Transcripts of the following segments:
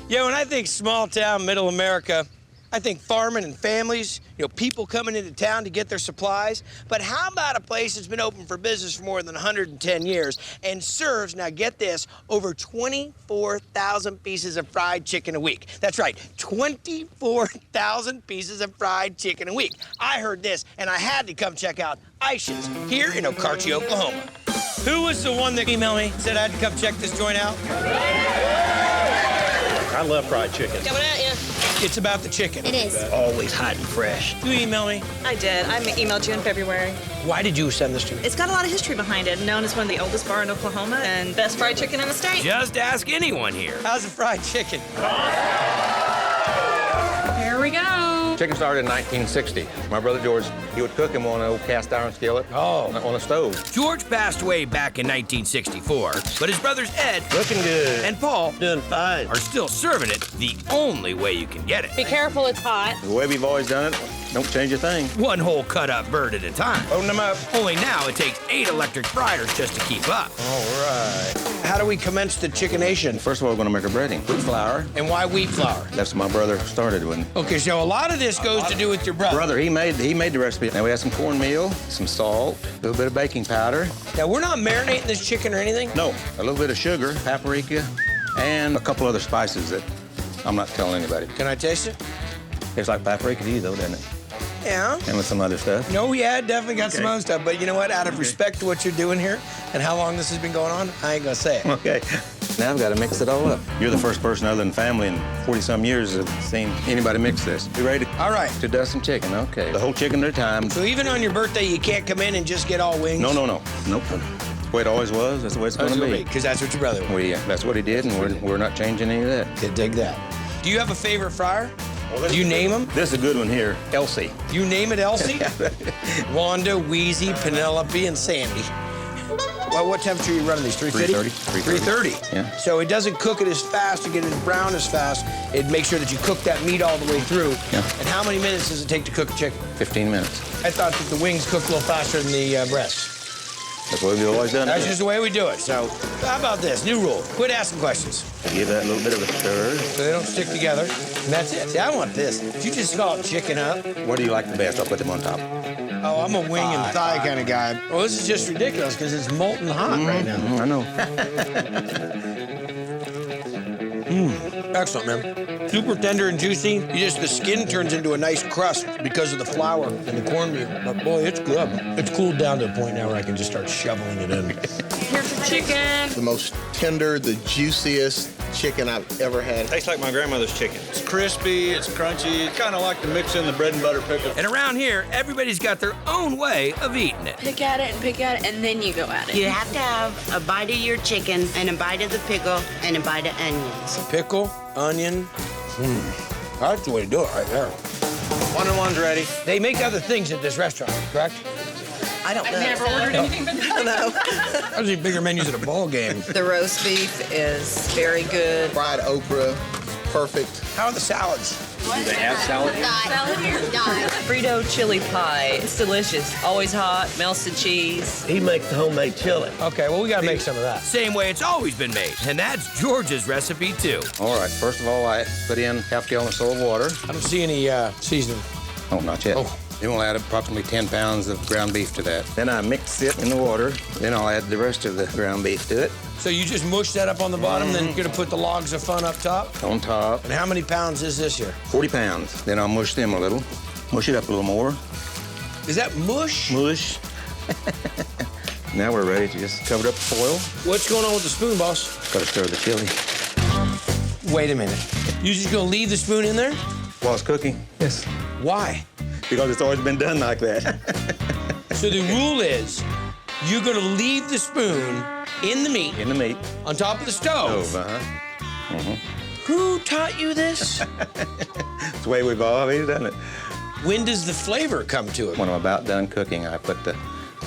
Yeah, when I think small town, middle America, I think farming and families, people coming into town to get their supplies. But how about a place that's been open for business for more than 110 years and serves, now get this, over 24,000 pieces of fried chicken a week? That's right, 24,000 pieces of fried chicken a week. I heard this, and I had to come check out Aisha's here in Okarche, Oklahoma. Who was the one that emailed me, said I had to come check this joint out? I love fried chicken. Coming at you. It's about the chicken. It is. Always hot and fresh. You emailed me? I did. I emailed you in February. Why did you send this to me? It's got a lot of history behind it. Known as one of the oldest bar in Oklahoma and best fried chicken in the state. Just ask anyone here. How's the fried chicken? Here we go. Chicken started in 1960. My brother George, he would cook him on an old cast iron skillet on a stove. George passed away back in 1964, but his brothers Ed Looking good. and Paul Doing fine. are still serving it the only way you can get it. Be careful, it's hot. The way we've always done it, don't change a thing. One whole cut-up bird at a time. Open them up. Only now it takes 8 electric fryers just to keep up. All right. How do we commence the chickenation? First of all, we're gonna make a breading. Wheat flour. And why wheat flour? That's what my brother started with. Okay, so a lot of this goes to do with your brother. Brother, he made the recipe. Now we have some cornmeal, some salt, a little bit of baking powder. Now, we're not marinating this chicken or anything? No, a little bit of sugar, paprika, and a couple other spices that I'm not telling anybody. Can I taste it? It's like paprika to you, though, doesn't it? Yeah. And with some other stuff. No, yeah, definitely got some other stuff. But you know what? Out of respect to what you're doing here and how long this has been going on, I ain't gonna say it. Okay. Now I've got to mix it all up. You're the first person other than family in 40-some years that have seen anybody mix this. You ready All right. to dust some chicken? Okay. The whole chicken at a time. So even on your birthday, you can't come in and just get all wings? No. Nope. That's the way it always was. That's the way it's going to be. Because that's what your brother wanted. That's what he did, and we're not changing any of that. You dig that. Do you have a favorite fryer? Do you name them? This is a good one here, Elsie. You name it Elsie? Wanda, Wheezy, Penelope, and Sandy. Well, what temperature are you running these? 350? 330. 330. Yeah. So it doesn't cook it as fast to get it as brown as fast. It makes sure that you cook that meat all the way through. Yeah. And how many minutes does it take to cook a chicken? 15 minutes. I thought that the wings cook a little faster than the breasts. That's what we've always done. That's just the way we do it. So how about this? New rule. Quit asking questions. Give that a little bit of a stir. So they don't stick together. And that's it. See, I want this. Did you just call it chicken up? What do you like the best? I'll put them on top. Oh, I'm a wing and thigh kind of guy. Well, this is just ridiculous because it's molten hot right now. I know. Excellent, man. Super tender and juicy. The skin turns into a nice crust because of the flour and the cornmeal. But boy, it's good. It's cooled down to a point now where I can just start shoveling it in. Here's the chicken. The most tender, the juiciest chicken I've ever had. Tastes like my grandmother's chicken. It's crispy, it's crunchy. It's kind of like to mix in the bread and butter pickle. And around here, everybody's got their own way of eating it. Pick at it and pick at it, and then you go at it. You have to have a bite of your chicken and a bite of the pickle and a bite of onions. Pickle, onion. That's the way to do it right there. 1 and 1's ready. They make other things at this restaurant, correct? I don't know. I've never ordered anything but that. No. I see bigger menus at a ball game. The roast beef is very good. Fried okra, perfect. How are the salads? Do they have salad here? Frito chili pie. It's delicious. Always hot, melted cheese. He makes the homemade chili. Okay, well, we got to make some of that. Same way it's always been made, and that's George's recipe too. All right, first of all, I put in half a gallon or so of water. I don't see any seasoning. Oh, not yet. Oh. Then we'll add approximately 10 pounds of ground beef to that. Then I mix it in the water. Then I'll add the rest of the ground beef to it. So you just mush that up on the bottom, then you're going to put the logs of fun up top? On top, And how many pounds is this here? 40 pounds. Then I'll mush them a little. Mush it up a little more. Is that mush? Mush. Now we're ready to just cover it up with foil. What's going on with the spoon, boss? Got to stir the chili. Wait a minute. You just going to leave the spoon in there? While it's cooking? Yes. Why? Because it's always been done like that. So the rule is you're going to leave the spoon in the meat. In the meat. On top of the stove. Who taught you this? It's the way we've always done it. When does the flavor come to it? When I'm about done cooking, I put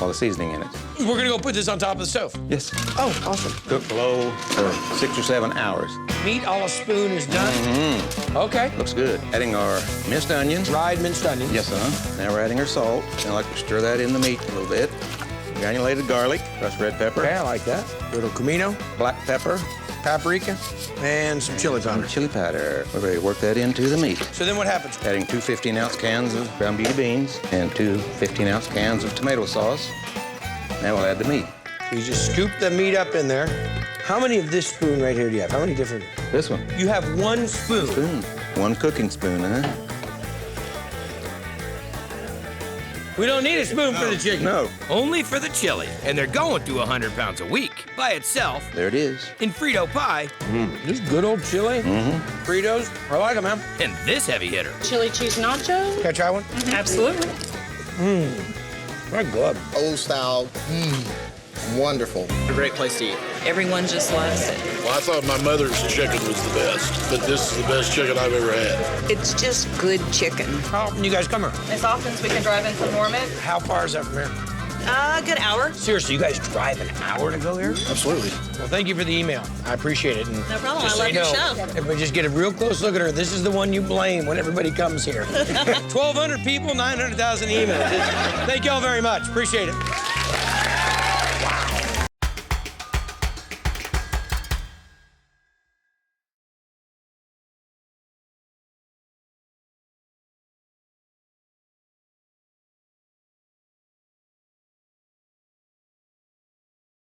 all the seasoning in it. We're going to go put this on top of the stove. Yes. Oh, awesome. Cook low for 6 or 7 hours. Meat a la spoon is done? Okay. Looks good. Adding our minced onions. Dried minced onions. Yes, Now we're adding our salt. And I like to stir that in the meat a little bit. Granulated garlic, crushed red pepper. Okay, I like that. Little comino. Black pepper. paprika, and some chili powder. Chili powder. We're ready to work that into the meat. So then what happens? Adding 2 15-ounce cans of ground beauty beans and 2 15-ounce cans of tomato sauce. Now we'll add the meat. So you just scoop the meat up in there. How many of this spoon right here do you have? How many different? This one. You have 1 spoon. Spoon. 1 cooking spoon, huh? We don't need a spoon for the chicken. No. Only for the chili, and they're going through 100 pounds a week. By itself, There it is. in Frito pie, This good old chili. Fritos. I like them, man. and this heavy hitter. Chili cheese nacho. Can I try one? Absolutely. My God. Old style. Wonderful. A great place to eat. Everyone just loves it. Well, I thought my mother's chicken was the best, but this is the best chicken I've ever had. It's just good chicken. How often you guys come here? As often as we can drive in from Norman. How far is that from here? A good hour. Seriously, you guys drive an hour to go here? Absolutely. Well, thank you for the email. I appreciate it. And No problem. just I so love you your know, show. Everybody just get a real close look at her. This is the one you blame when everybody comes here. 1,200 people, 900,000 emails. Thank y'all very much. Appreciate it.